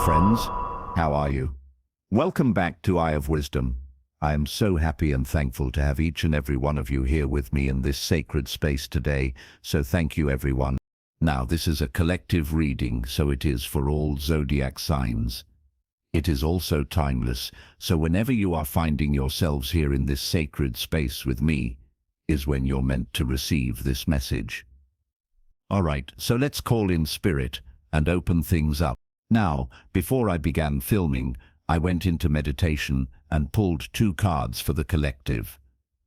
friends. How are you? Welcome back to Eye of Wisdom. I am so happy and thankful to have each and every one of you here with me in this sacred space today, so thank you everyone. Now, this is a collective reading, so it is for all zodiac signs. It is also timeless, so whenever you are finding yourselves here in this sacred space with me, is when you're meant to receive this message. Alright, so let's call in spirit and open things up. Now, before I began filming, I went into meditation and pulled 2 cards for the collective.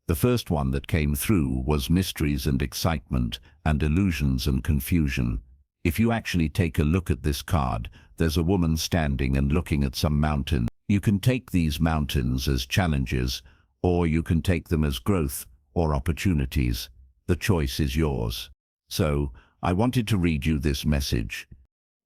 The first one that came through was mysteries and excitement and illusions and confusion. If you actually take a look at this card, there's a woman standing and looking at some mountain. You can take these mountains as challenges, or you can take them as growth or opportunities. The choice is yours. So, I wanted to read you this message.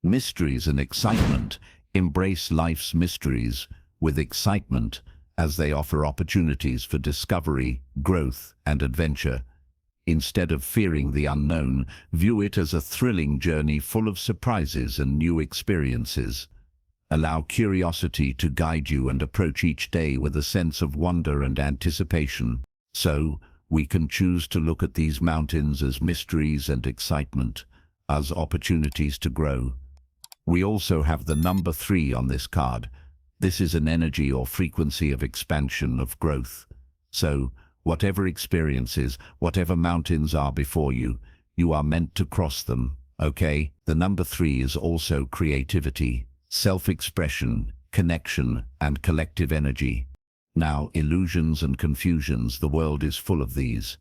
Mysteries and excitement. Embrace life's mysteries with excitement as they offer opportunities for discovery, growth, and adventure. Instead of fearing the unknown, view it as a thrilling journey full of surprises and new experiences. Allow curiosity to guide you and approach each day with a sense of wonder and anticipation. So, we can choose to look at these mountains as mysteries and excitement, as opportunities to grow. We also have the number 3 on this card. This is an energy or frequency of expansion, of growth. So, whatever experiences, whatever mountains are before you, you are meant to cross them, okay? The number 3 is also creativity, self-expression, connection, and collective energy. Now, illusions and confusions, the world is full of these.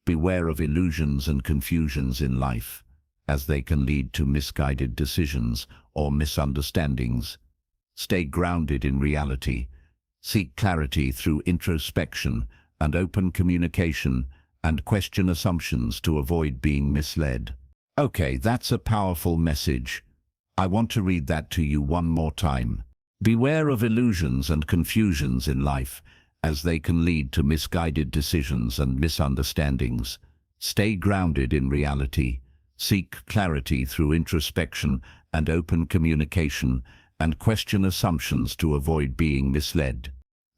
Beware of illusions and confusions in life, as they can lead to misguided decisions or misunderstandings. Stay grounded in reality. Seek clarity through introspection and open communication, and question assumptions to avoid being misled. Okay, that's a powerful message. I want to read that to you one more time. Beware of illusions and confusions in life, as they can lead to misguided decisions and misunderstandings. Stay grounded in reality. Seek clarity through introspection and open communication, and question assumptions to avoid being misled.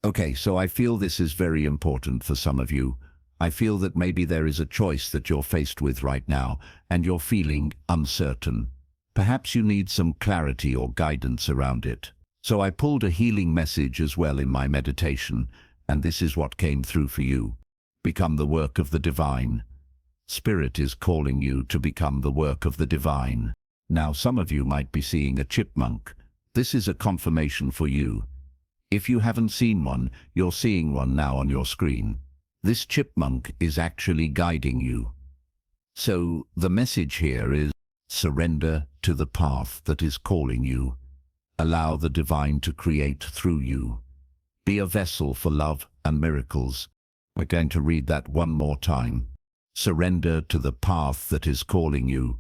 Okay, so I feel this is very important for some of you. I feel that maybe there is a choice that you're faced with right now, and you're feeling uncertain. Perhaps you need some clarity or guidance around it. So I pulled a healing message as well in my meditation, and this is what came through for you. Become the work of the divine. Spirit is calling you to become the work of the divine. Now, some of you might be seeing a chipmunk. This is a confirmation for you. If you haven't seen one, you're seeing one now on your screen. This chipmunk is actually guiding you. So, the message here is, surrender to the path that is calling you. Allow the divine to create through you. Be a vessel for love and miracles. We're going to read that one more time. Surrender to the path that is calling you.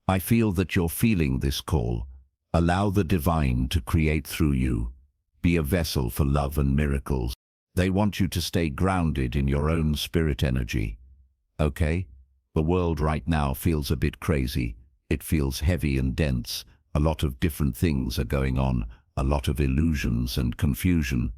I feel that you're feeling this call. Allow the divine to create through you. Be a vessel for love and miracles. They want you to stay grounded in your own spirit energy. Okay? The world right now feels a bit crazy. It feels heavy and dense. A lot of different things are going on. A lot of illusions and confusion.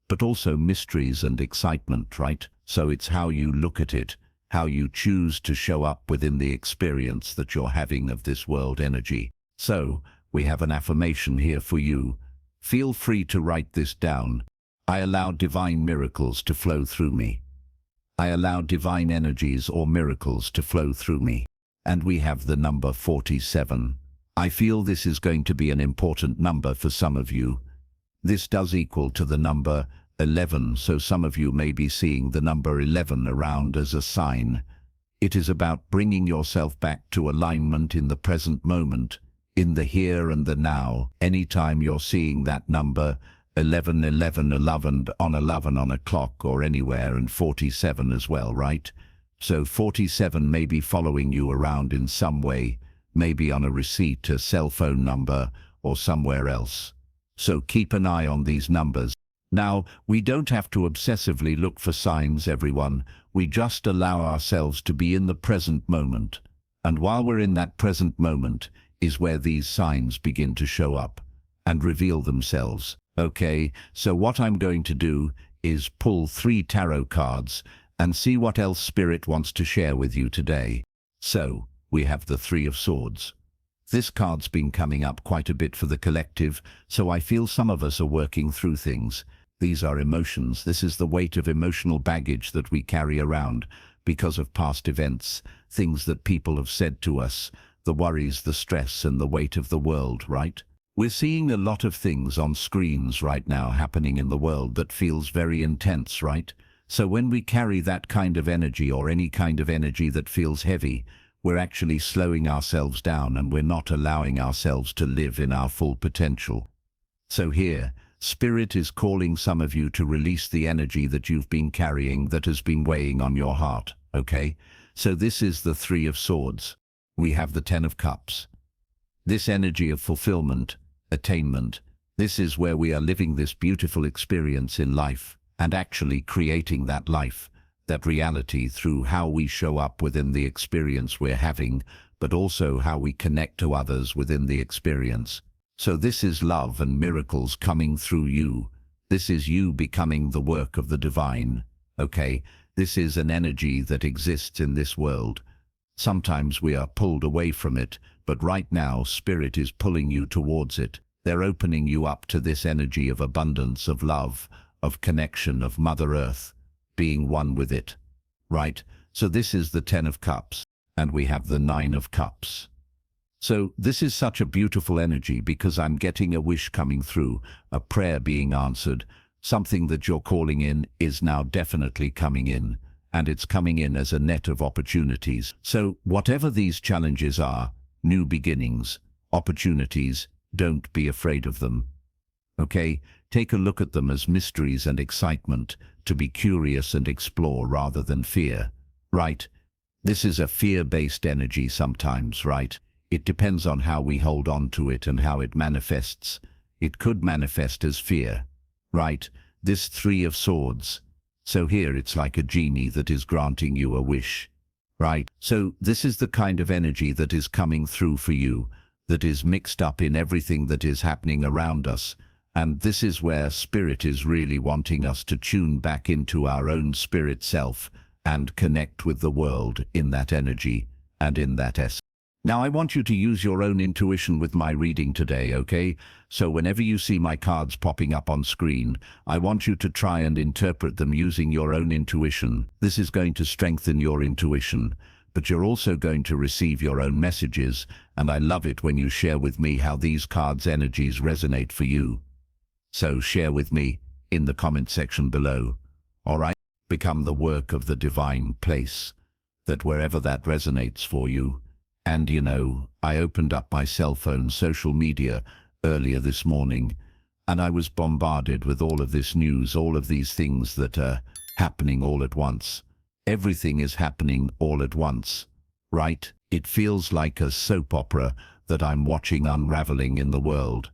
But also mysteries and excitement, right? So it's how you look at it. How you choose to show up within the experience that you're having of this world energy. So, we have an affirmation here for you. Feel free to write this down. I allow divine miracles to flow through me. I allow divine energies or miracles to flow through me. And we have the number 47. I feel this is going to be an important number for some of you. This does equal to the number 11, so some of you may be seeing the number 11 around as a sign. It is about bringing yourself back to alignment in the present moment, in the here and the now. Anytime you're seeing that number 11, 11, 11 on a clock or anywhere, and 47 as well, right? So 47 may be following you around in some way, maybe on a receipt, a cell phone number, or somewhere else. So keep an eye on these numbers. Now, we don't have to obsessively look for signs, everyone. We just allow ourselves to be in the present moment. And while we're in that present moment is where these signs begin to show up. and reveal themselves. Okay, so what I'm going to do is pull 3 tarot cards and see what else Spirit wants to share with you today. So, we have the 3 of Swords. This card's been coming up quite a bit for the collective, so I feel some of us are working through things. These are emotions. This is the weight of emotional baggage that we carry around because of past events, things that people have said to us, the worries, the stress, and the weight of the world, right? We're seeing a lot of things on screens right now happening in the world that feels very intense, right? So when we carry that kind of energy or any kind of energy that feels heavy, we're actually slowing ourselves down and we're not allowing ourselves to live in our full potential. So here, Spirit is calling some of you to release the energy that you've been carrying that has been weighing on your heart, okay? So this is the 3 of Swords. We have the 10 of Cups. This energy of fulfillment, attainment, this is where we are living this beautiful experience in life and actually creating that life, that reality through how we show up within the experience we're having, but also how we connect to others within the experience. So this is love and miracles coming through you. This is you becoming the work of the divine, okay? This is an energy that exists in this world. Sometimes we are pulled away from it, but right now Spirit is pulling you towards it. They're opening you up to this energy of abundance, of love, of connection, of Mother Earth, being one with it, right? So this is the 10 of Cups, and we have the 9 of Cups. So this is such a beautiful energy because I'm getting a wish coming through, a prayer being answered, something that you're calling in is now definitely coming in, and it's coming in as a net of opportunities. So whatever these challenges are, new beginnings, opportunities, don't be afraid of them. Okay? Take a look at them as mysteries and excitement, to be curious and explore rather than fear, right? This is a fear-based energy sometimes, right? It depends on how we hold on to it and how it manifests. It could manifest as fear, right? This 3 of Swords. So here it's like a genie that is granting you a wish, right? So this is the kind of energy that is coming through for you, that is mixed up in everything that is happening around us. And this is where Spirit is really wanting us to tune back into our own spirit self and connect with the world in that energy and in that essence. Now I want you to use your own intuition with my reading today, okay? So whenever you see my cards popping up on screen, I want you to try and interpret them using your own intuition. This is going to strengthen your intuition, but you're also going to receive your own messages, and I love it when you share with me how these cards' energies resonate for you. So share with me in the comment section below, all right? Become the work of the divine place, that wherever that resonates for you. And you know, I opened up my cell phone social media earlier this morning, and I was bombarded with all of this news, all of these things that are happening all at once. Everything is happening all at once, right? It feels like a soap opera that I'm watching unraveling in the world.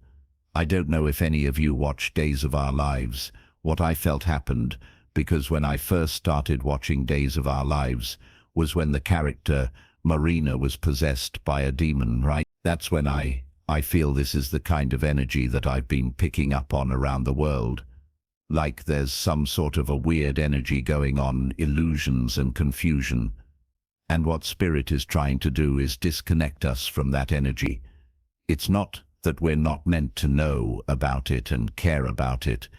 I don't know if any of you watch Days of Our Lives, what I felt happened, because when I first started watching Days of Our Lives was when the character Marina was possessed by a demon, right? That's when I feel this is the kind of energy that I've been picking up on around the world. Like there's some sort of a weird energy going on, illusions and confusion. And what Spirit is trying to do is disconnect us from that energy. It's not that we're not meant to know about it and care about it.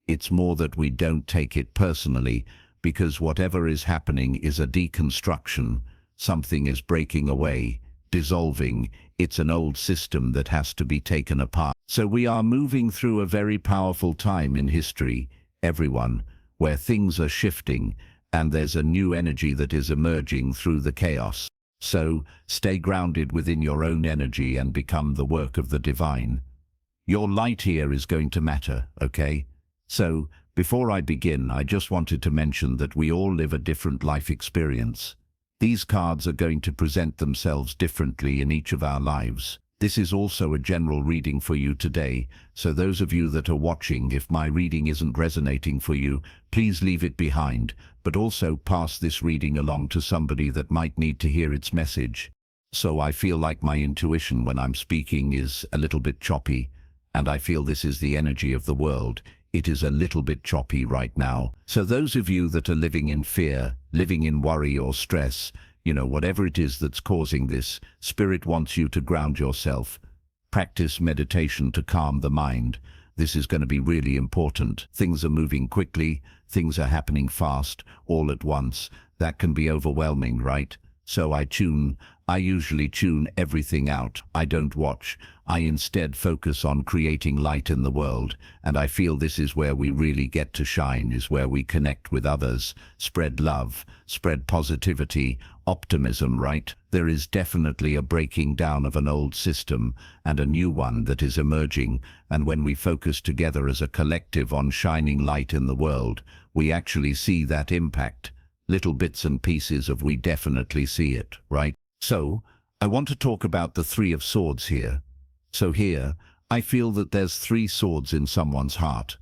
It's more that we don't take it personally, because whatever is happening is a deconstruction. Something is breaking away, dissolving. It's an old system that has to be taken apart. So we are moving through a very powerful time in history, everyone, where things are shifting and there's a new energy that is emerging through the chaos. So stay grounded within your own energy and become the work of the divine. Your light here is going to matter, okay? So before I begin, I just wanted to mention that we all live a different life experience. These cards are going to present themselves differently in each of our lives. This is also a general reading for you today, so those of you that are watching, if my reading isn't resonating for you, please leave it behind, but also pass this reading along to somebody that might need to hear its message. So I feel like my intuition when I'm speaking is a little bit choppy, And I feel this is the energy of the world. It is a little bit choppy right now. So those of you that are living in fear, living in worry or stress, whatever it is that's causing this, Spirit wants you to ground yourself. Practice meditation to calm the mind. This is going to be really important. Things are moving quickly, things are happening fast, all at once. That can be overwhelming, right? So I usually tune everything out. I don't watch. I instead focus on creating light in the world. And I feel this is where we really get to shine, is where we connect with others, spread love, spread positivity, optimism, right? There is definitely a breaking down of an old system and a new one that is emerging. And when we focus together as a collective on shining light in the world, we actually see that impact. Little bits and pieces of we definitely see it, right? So, I want to talk about the Three of Swords here. So here, I feel that there's three swords in someone's heart.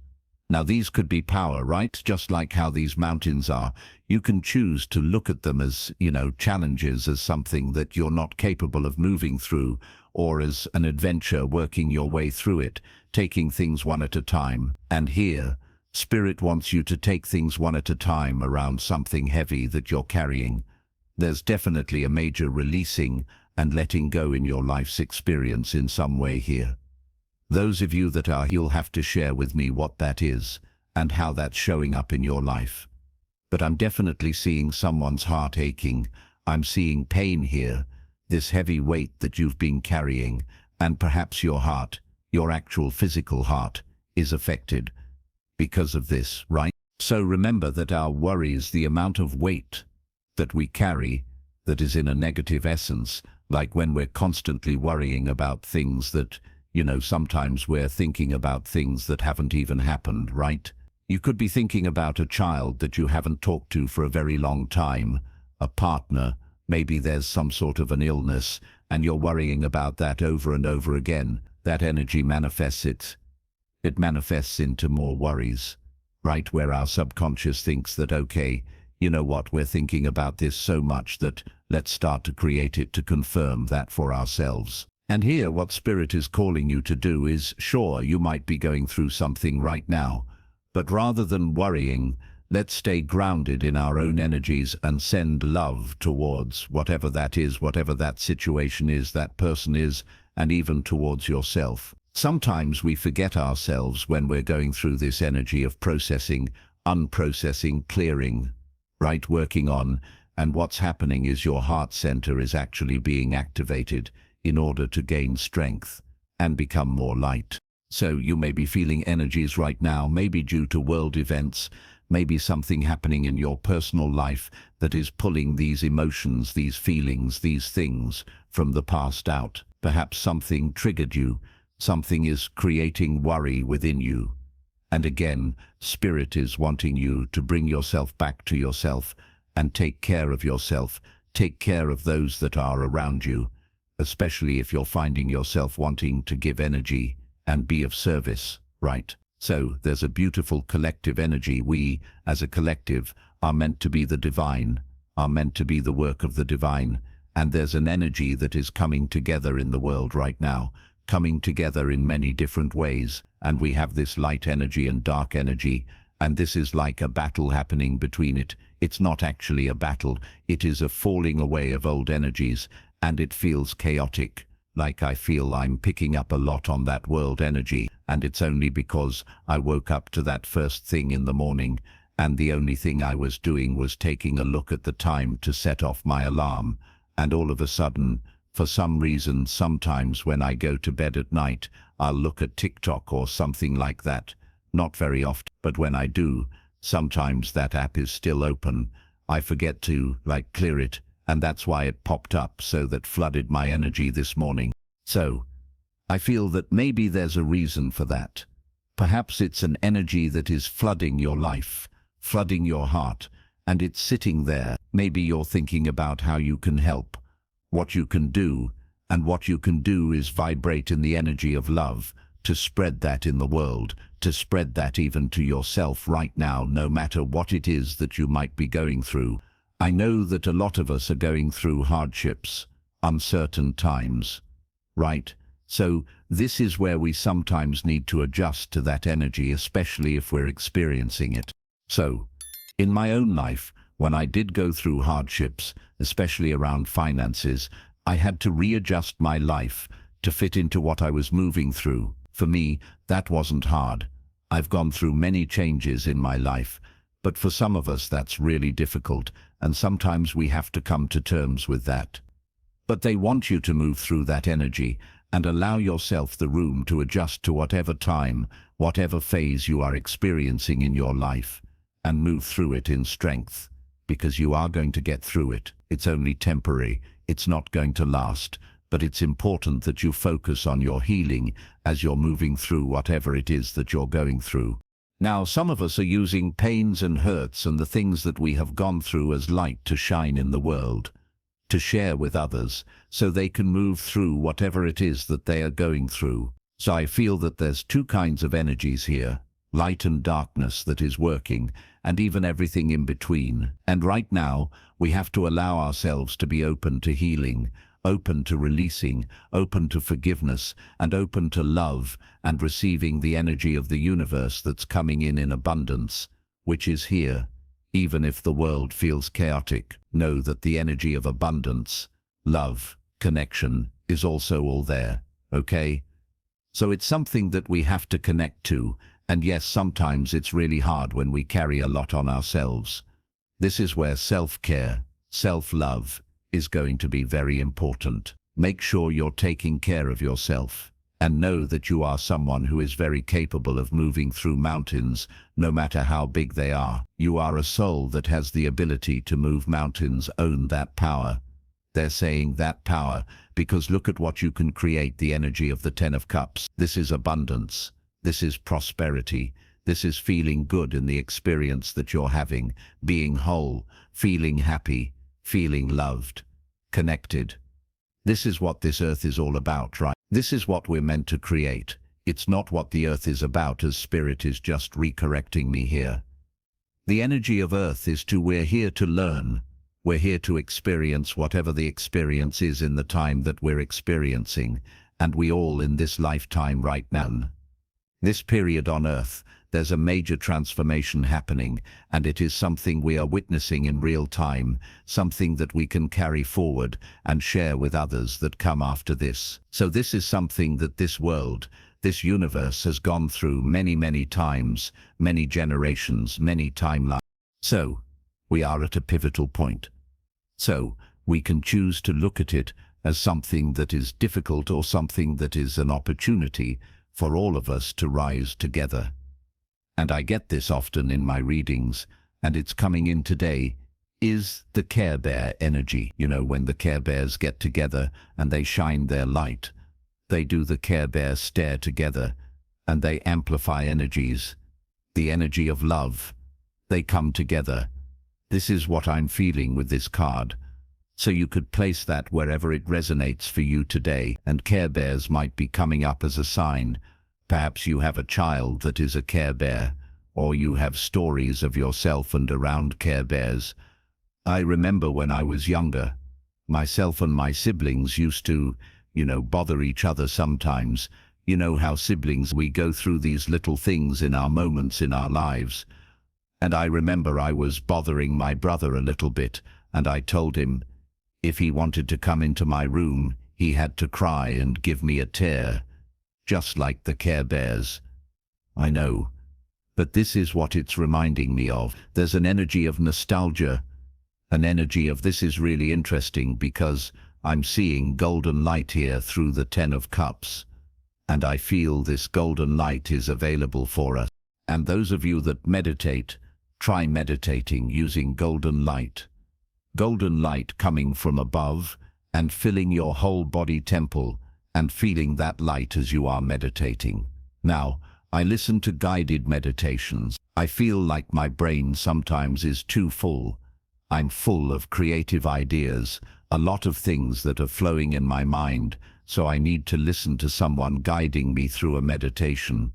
Now these could be power, right? Just like how these mountains are. You can choose to look at them as, challenges, as something that you're not capable of moving through, or as an adventure working your way through it, taking things one at a time. And here, Spirit wants you to take things one at a time around something heavy that you're carrying. There's definitely a major releasing and letting go in your life's experience in some way here. Those of you that are, you'll have to share with me what that is and how that's showing up in your life. But I'm definitely seeing someone's heart aching. I'm seeing pain here, this heavy weight that you've been carrying, and perhaps your heart, your actual physical heart, is affected because of this, right? So remember that our worries, the amount of weight that we carry that is in a negative essence, like when we're constantly worrying about things that, sometimes we're thinking about things that haven't even happened, right? You could be thinking about a child that you haven't talked to for a very long time, a partner, maybe there's some sort of an illness, and you're worrying about that over and over again. That energy manifests it manifests into more worries, right? Where our subconscious thinks that, okay, you know what, we're thinking about this so much that let's start to create it to confirm that for ourselves. And here what Spirit is calling you to do is, sure, you might be going through something right now, but rather than worrying, let's stay grounded in our own energies and send love towards whatever that is, whatever that situation is, that person is, and even towards yourself. Sometimes we forget ourselves when we're going through this energy of processing, unprocessing, clearing, right, working on, and what's happening is your heart center is actually being activated in order to gain strength and become more light. So you may be feeling energies right now, maybe due to world events, maybe something happening in your personal life that is pulling these emotions, these feelings, these things from the past out. Perhaps something triggered you. Something is creating worry within you. And again, Spirit is wanting you to bring yourself back to yourself and take care of yourself, take care of those that are around you, especially if you're finding yourself wanting to give energy and be of service, right? So there's a beautiful collective energy. We, as a collective, are meant to be the divine, are meant to be the work of the divine, and there's an energy that is coming together in the world right now, coming together in many different ways, and we have this light energy and dark energy, and this is like a battle happening between it. It's not actually a battle, it is a falling away of old energies, and it feels chaotic, like I feel I'm picking up a lot on that world energy, and it's only because I woke up to that first thing in the morning, and the only thing I was doing was taking a look at the time to set off my alarm, and all of a sudden, for some reason, sometimes when I go to bed at night, I'll look at TikTok or something like that. Not very often, but when I do, sometimes that app is still open. I forget to, clear it, and that's why it popped up, so that flooded my energy this morning. So, I feel that maybe there's a reason for that. Perhaps it's an energy that is flooding your life, flooding your heart, and it's sitting there. Maybe you're thinking about how you can help, what you can do, and what you can do is vibrate in the energy of love, to spread that in the world, to spread that even to yourself right now, no matter what it is that you might be going through. I know that a lot of us are going through hardships, uncertain times, right? So this is where we sometimes need to adjust to that energy, especially if we're experiencing it. So, in my own life, when I did go through hardships, especially around finances, I had to readjust my life to fit into what I was moving through. For me, that wasn't hard. I've gone through many changes in my life, but for some of us that's really difficult, and sometimes we have to come to terms with that. But they want you to move through that energy and allow yourself the room to adjust to whatever time, whatever phase you are experiencing in your life, and move through it in strength, because you are going to get through it. It's only temporary, it's not going to last, but it's important that you focus on your healing as you're moving through whatever it is that you're going through. Now, some of us are using pains and hurts and the things that we have gone through as light to shine in the world, to share with others, so they can move through whatever it is that they are going through. So I feel that there's two kinds of energies here, light and darkness that is working, and even everything in between. And right now, we have to allow ourselves to be open to healing, open to releasing, open to forgiveness, and open to love and receiving the energy of the universe that's coming in abundance, which is here. Even if the world feels chaotic, know that the energy of abundance, love, connection is also all there, okay? So it's something that we have to connect to, and yes, sometimes it's really hard when we carry a lot on ourselves. This is where self-care, self-love is going to be very important. Make sure you're taking care of yourself, and know that you are someone who is very capable of moving through mountains, no matter how big they are. You are a soul that has the ability to move mountains. Own that power. They're saying that power because look at what you can create, the energy of the Ten of Cups. This is abundance. This is prosperity. This is feeling good in the experience that you're having, being whole, feeling happy, feeling loved, connected. This is what this earth is all about, right? This is what we're meant to create. It's not what the earth is about, as spirit is just recorrecting me here. The energy of earth is we're here to learn. We're here to experience whatever the experience is in the time that we're experiencing, and we all in this lifetime right now. This period on earth, there's a major transformation happening, and it is something we are witnessing in real time, something that we can carry forward and share with others that come after this. So this is something that this world, this universe has gone through many, many times, many generations, many timelines. So we are at a pivotal point. So we can choose to look at it as something that is difficult or something that is an opportunity for all of us to rise together. And I get this often in my readings, and it's coming in today, is the Care Bear energy. You know, when the Care Bears get together and they shine their light, they do the Care Bear stare together, and they amplify energies. The energy of love. They come together. This is what I'm feeling with this card. So you could place that wherever it resonates for you today, and Care Bears might be coming up as a sign. Perhaps you have a child that is a Care Bear, or you have stories of yourself and around Care Bears. I remember when I was younger, myself and my siblings used to, bother each other sometimes. You know how siblings, we go through these little things in our moments in our lives. And I remember I was bothering my brother a little bit, and I told him, if he wanted to come into my room, he had to cry and give me a tear, just like the Care Bears. I know, but this is what it's reminding me of. There's an energy of nostalgia, an energy of this is really interesting because I'm seeing golden light here through the Ten of Cups, and I feel this golden light is available for us. And those of you that meditate, try meditating using golden light. Golden light coming from above and filling your whole body temple and feeling that light as you are meditating. Now, I listen to guided meditations. I feel like my brain sometimes is too full. I'm full of creative ideas, a lot of things that are flowing in my mind, so I need to listen to someone guiding me through a meditation.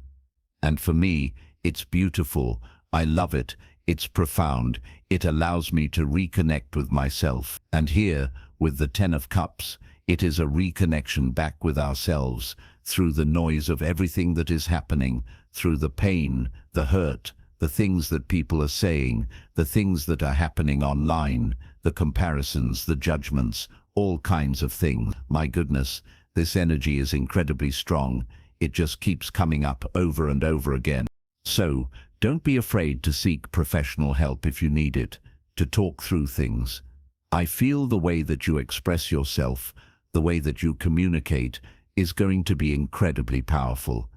And for me, it's beautiful. I love it. It's profound. It allows me to reconnect with myself. And here, with the Ten of Cups, It is a reconnection back with ourselves through the noise of everything that is happening, through the pain, the hurt, the things that people are saying, the things that are happening online, the comparisons, the judgments, all kinds of things. My goodness, this energy is incredibly strong. It just keeps coming up over and over again. So, don't be afraid to seek professional help if you need it, to talk through things. I feel the way that you express yourself, the way that you communicate, is going to be incredibly powerful.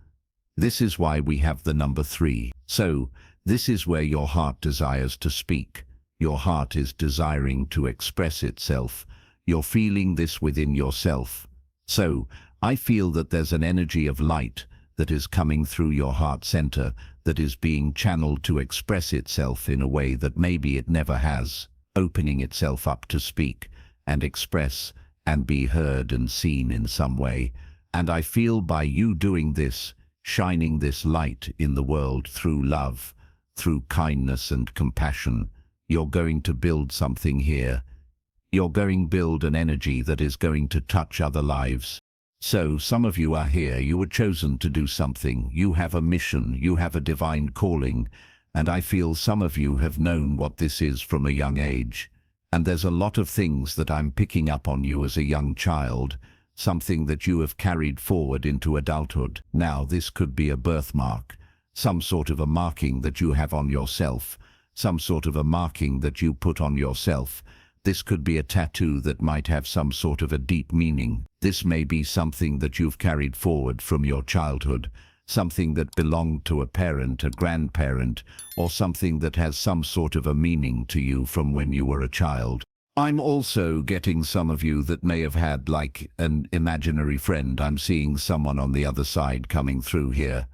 This is why we have the number 3. So, this is where your heart desires to speak. Your heart is desiring to express itself. You're feeling this within yourself. So, I feel that there's an energy of light that is coming through your heart center that is being channeled to express itself in a way that maybe it never has, opening itself up to speak and express and be heard and seen in some way. And I feel by you doing this, shining this light in the world through love, through kindness and compassion, you're going to build something here. You're going to build an energy that is going to touch other lives. So some of you are here, you were chosen to do something, you have a mission, you have a divine calling, and I feel some of you have known what this is from a young age. And there's a lot of things that I'm picking up on you as a young child, something that you have carried forward into adulthood. Now this could be a birthmark, some sort of a marking that you have on yourself, some sort of a marking that you put on yourself. This could be a tattoo that might have some sort of a deep meaning. This may be something that you've carried forward from your childhood, something that belonged to a parent, a grandparent, or something that has some sort of a meaning to you from when you were a child. I'm also getting some of you that may have had like an imaginary friend. I'm seeing someone on the other side coming through here.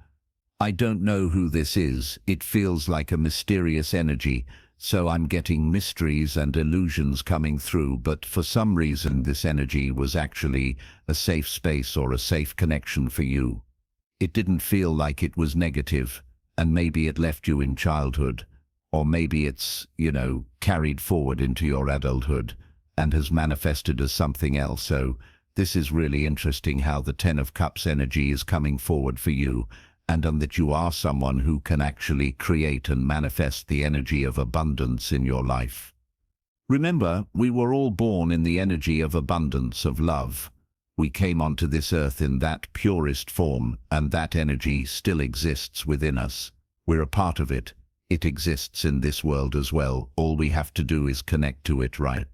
I don't know who this is. It feels like a mysterious energy. So I'm getting mysteries and illusions coming through, but for some reason this energy was actually a safe space or a safe connection for you. It didn't feel like it was negative, and maybe it left you in childhood, or maybe it's, carried forward into your adulthood and has manifested as something else. So this is really interesting how the 10 of Cups energy is coming forward for you, and that you are someone who can actually create and manifest the energy of abundance in your life. Remember, we were all born in the energy of abundance, of love. We came onto this earth in that purest form, and that energy still exists within us. We're a part of it. It exists in this world as well. All we have to do is connect to it, right?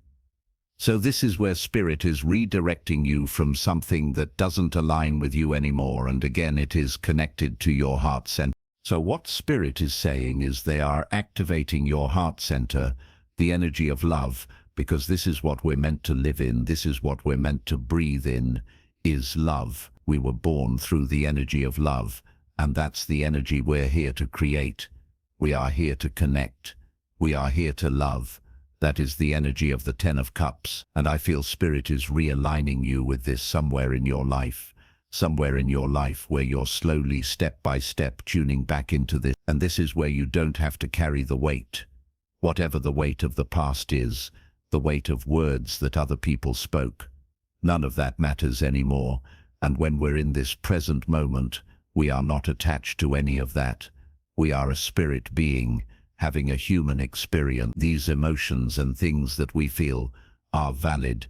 So this is where Spirit is redirecting you from something that doesn't align with you anymore, and again it is connected to your heart center. So what Spirit is saying is they are activating your heart center, the energy of love, because this is what we're meant to live in, this is what we're meant to breathe in, is love. We were born through the energy of love, and that's the energy we're here to create. We are here to connect. We are here to love. That is the energy of the 10 of Cups, and I feel Spirit is realigning you with this somewhere in your life where you're slowly, step by step, tuning back into this. And this is where you don't have to carry the weight, whatever the weight of the past is, the weight of words that other people spoke. None of that matters anymore, and when we're in this present moment, we are not attached to any of that. We are a spirit being, having a human experience. These emotions and things that we feel are valid.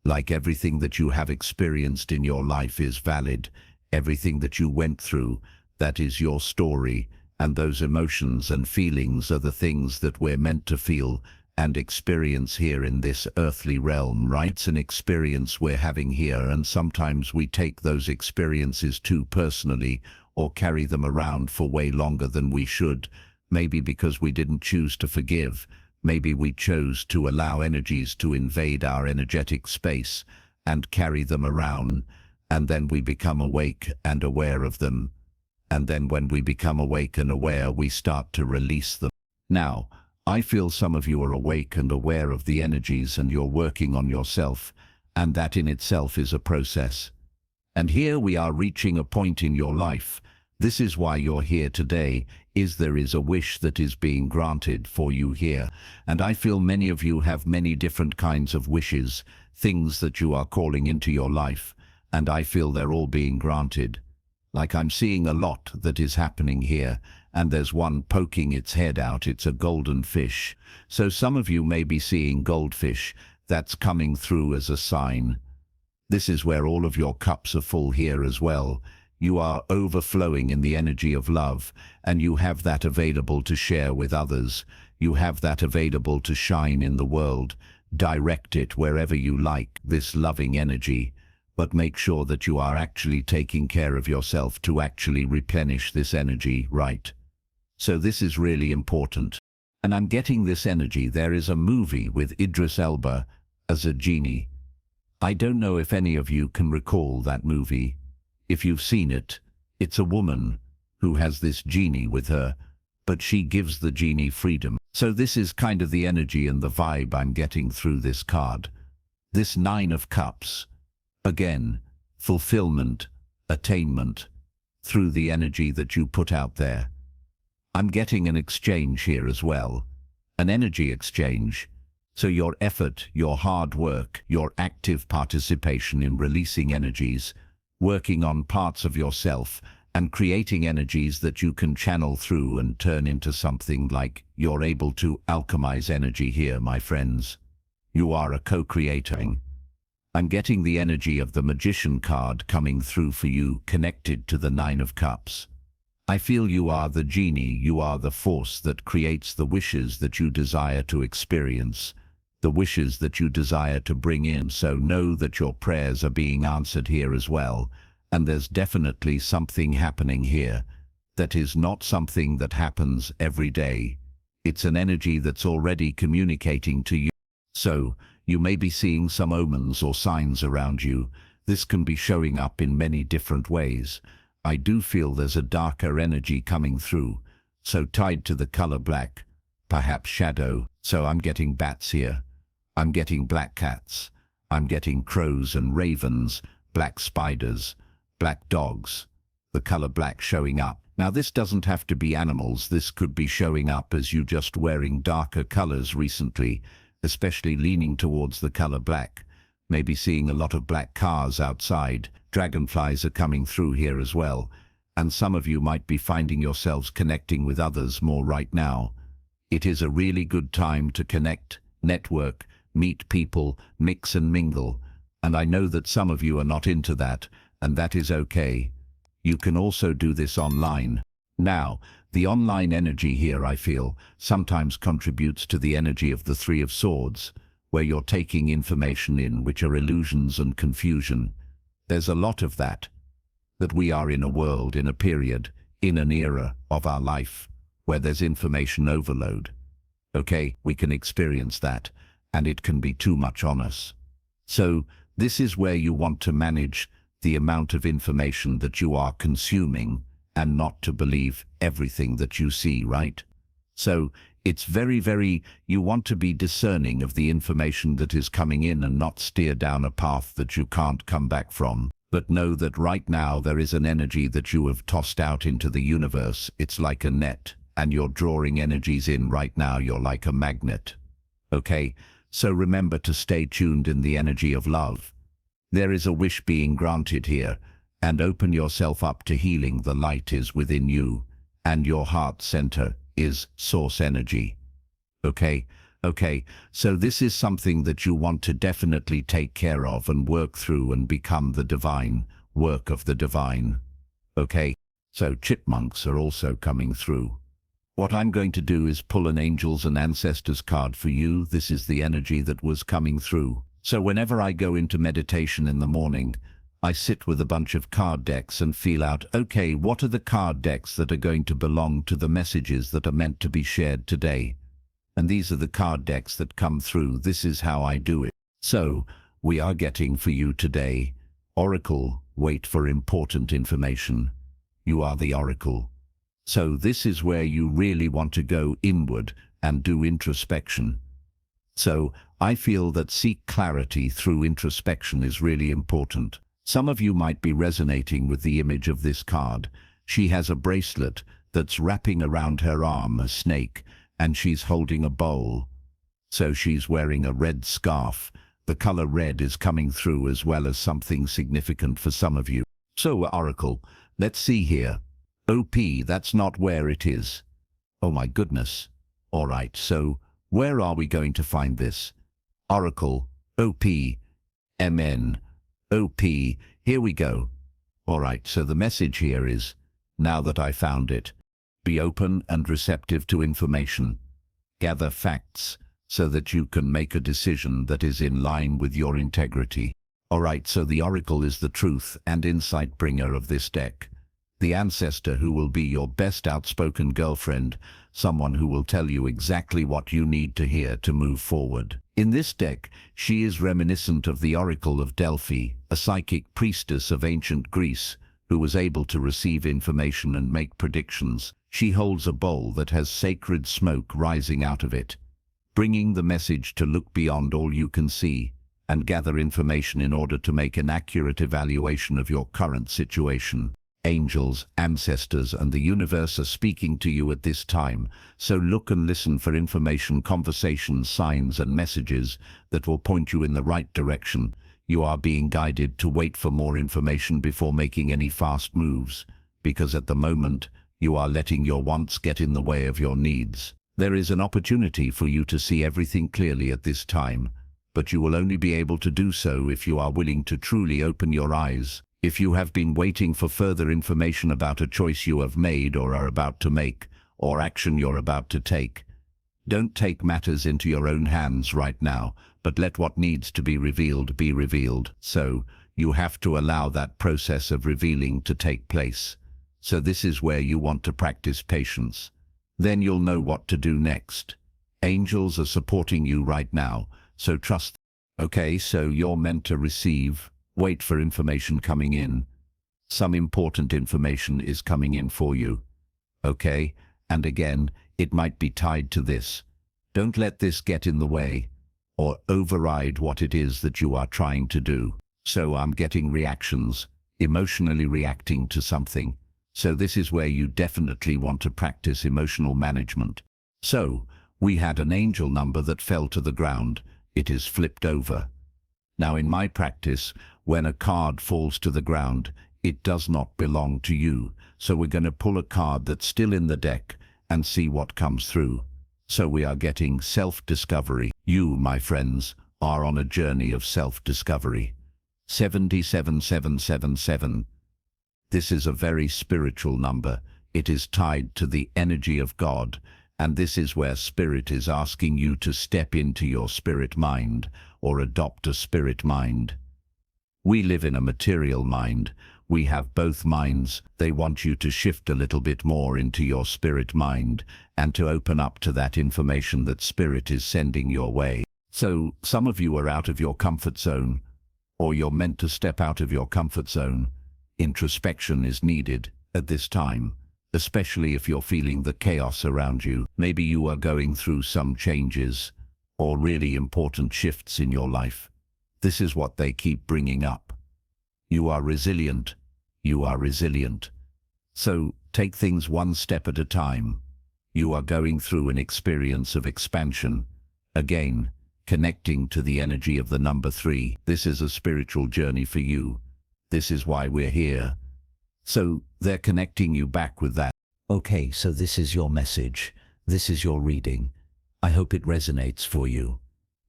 Like everything that you have experienced in your life is valid. Everything that you went through, that is your story. And those emotions and feelings are the things that we're meant to feel and experience here in this earthly realm, right? It's an experience we're having here, and sometimes we take those experiences too personally or carry them around for way longer than we should. Maybe because we didn't choose to forgive. Maybe we chose to allow energies to invade our energetic space and carry them around, and then we become awake and aware of them. And then when we become awake and aware, we start to release them. Now, I feel some of you are awake and aware of the energies, and you're working on yourself, and that in itself is a process. And here we are reaching a point in your life This is why you're here today, there is a wish that is being granted for you here. And I feel many of you have many different kinds of wishes, things that you are calling into your life, and I feel they're all being granted. Like I'm seeing a lot that is happening here, and there's one poking its head out. It's a golden fish. So some of you may be seeing goldfish. That's coming through as a sign. This is where all of your cups are full here as well. You are overflowing in the energy of love, and you have that available to share with others. You have that available to shine in the world. Direct it wherever you like, this loving energy. But make sure that you are actually taking care of yourself to actually replenish this energy, right? So this is really important. And I'm getting this energy. There is a movie with Idris Elba as a genie. I don't know if any of you can recall that movie. If you've seen it, it's a woman who has this genie with her, but she gives the genie freedom. So this is kind of the energy and the vibe I'm getting through this card. This Nine of Cups. Again, fulfillment, attainment, through the energy that you put out there. I'm getting an exchange here as well, an energy exchange. So your effort, your hard work, your active participation in releasing energies, working on parts of yourself, and creating energies that you can channel through and turn into something like you're able to alchemize energy here, my friends. You are a co-creator. I'm getting the energy of the Magician card coming through for you, connected to the Nine of Cups. I feel you are the genie, you are the force that creates the wishes that you desire to experience, the wishes that you desire to bring in. So know that your prayers are being answered here as well, and there's definitely something happening here that is not something that happens every day. It's an energy that's already communicating to you. So you may be seeing some omens or signs around you. This can be showing up in many different ways. I do feel there's a darker energy coming through, so tied to the color black, perhaps shadow. So I'm getting bats here. I'm getting black cats. I'm getting crows and ravens, black spiders, black dogs. The color black showing up. Now this doesn't have to be animals. This could be showing up as you just wearing darker colors recently, especially leaning towards the color black. Maybe seeing a lot of black cars outside. Dragonflies are coming through here as well. And some of you might be finding yourselves connecting with others more right now. It is a really good time to connect, network, meet people, mix and mingle. And I know that some of you are not into that, and that is okay. You can also do this online. Now, the online energy here, I feel, sometimes contributes to the energy of the Three of Swords, where you're taking information in which are illusions and confusion. There's a lot of that we are in a world, in a period, in an era of our life, where there's information overload. Okay, we can experience that, and it can be too much on us. So, this is where you want to manage the amount of information that you are consuming, and not to believe everything that you see, right? So, it's very, you want to be discerning of the information that is coming in and not steer down a path that you can't come back from. But know that right now there is an energy that you have tossed out into the universe. It's like a net, and you're drawing energies in right now. You're like a magnet. Okay, so remember to stay tuned in the energy of love. There is a wish being granted here, and open yourself up to healing. The light is within you, and your heart center is source energy. Okay, so this is something that you want to definitely take care of and work through and become the divine, work of the divine. Okay, so chipmunks are also coming through. What I'm going to do is pull an angels and ancestors card for you. This is the energy that was coming through. So whenever I go into meditation in the morning, I sit with a bunch of card decks and feel out, okay, what are the card decks that are going to belong to the messages that are meant to be shared today? And these are the card decks that come through. This is how I do it. So, we are getting for you today, Oracle, wait for important information. You are the Oracle. So this is where you really want to go inward and do introspection. So, I feel that seek clarity through introspection is really important. Some of you might be resonating with the image of this card. She has a bracelet that's wrapping around her arm, a snake, and she's holding a bowl. So she's wearing a red scarf. The color red is coming through, as well as something significant for some of you. So, Oracle, let's see here. OP, that's not where it is. Oh my goodness. All right, so where are we going to find this? Oracle, OP, MN, OP, here we go. All right, so the message here is, now that I found it, be open and receptive to information. Gather facts so that you can make a decision that is in line with your integrity. All right, so the Oracle is the truth and insight bringer of this deck. The ancestor who will be your best outspoken girlfriend, someone who will tell you exactly what you need to hear to move forward. In this deck, she is reminiscent of the Oracle of Delphi, a psychic priestess of ancient Greece, who was able to receive information and make predictions. She holds a bowl that has sacred smoke rising out of it, bringing the message to look beyond all you can see and gather information in order to make an accurate evaluation of your current situation. Angels, ancestors, and the universe are speaking to you at this time, so look and listen for information, conversations, signs, and messages that will point you in the right direction. You are being guided to wait for more information before making any fast moves, because at the moment, you are letting your wants get in the way of your needs. There is an opportunity for you to see everything clearly at this time, but you will only be able to do so if you are willing to truly open your eyes. If you have been waiting for further information about a choice you have made or are about to make, or action you're about to take, don't take matters into your own hands right now, but let what needs to be revealed be revealed. So, you have to allow that process of revealing to take place. So this is where you want to practice patience. Then you'll know what to do next. Angels are supporting you right now, so trust. Okay, so you're meant to receive. Wait for information coming in. Some important information is coming in for you. Okay, and again, it might be tied to this. Don't let this get in the way or override what it is that you are trying to do. So I'm getting reactions, emotionally reacting to something. So this is where you definitely want to practice emotional management. So, we had an angel number that fell to the ground. It is flipped over. Now in my practice, when a card falls to the ground, it does not belong to you. So we're going to pull a card that's still in the deck and see what comes through. So we are getting self-discovery. You, my friends, are on a journey of self-discovery. 77777. This is a very spiritual number. It is tied to the energy of God, and this is where Spirit is asking you to step into your spirit mind or adopt a spirit mind. We live in a material mind. We have both minds. They want you to shift a little bit more into your spirit mind and to open up to that information that Spirit is sending your way. So some of you are out of your comfort zone, or you're meant to step out of your comfort zone. Introspection is needed at this time, especially if you're feeling the chaos around you. Maybe you are going through some changes or really important shifts in your life. This is what they keep bringing up. You are resilient. You are resilient. So take things one step at a time. You are going through an experience of expansion. Again, connecting to the energy of the number 3. This is a spiritual journey for you. This is why we're here. So they're connecting you back with that. Okay, so this is your message. This is your reading. I hope it resonates for you.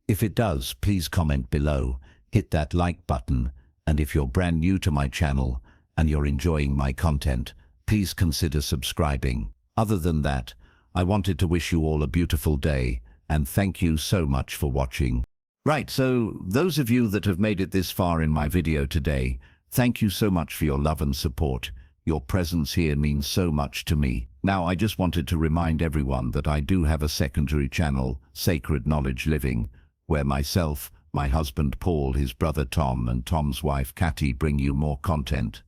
If it does, please comment below, hit that like button, and if you're brand new to my channel and you're enjoying my content, please consider subscribing. Other than that, I wanted to wish you all a beautiful day, and thank you so much for watching. Right, so those of you that have made it this far in my video today, thank you so much for your love and support. Your presence here means so much to me. Now, I just wanted to remind everyone that I do have a secondary channel, Sacred Knowledge Living, where myself, my husband Paul, his brother Tom, and Tom's wife Katty bring you more content.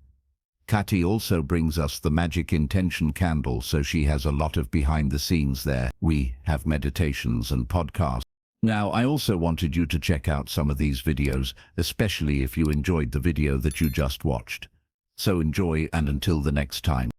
Katty also brings us the Magic Intention candle, so she has a lot of behind the scenes there. We have meditations and podcasts. Now, I also wanted you to check out some of these videos, especially if you enjoyed the video that you just watched. So enjoy, and until the next time.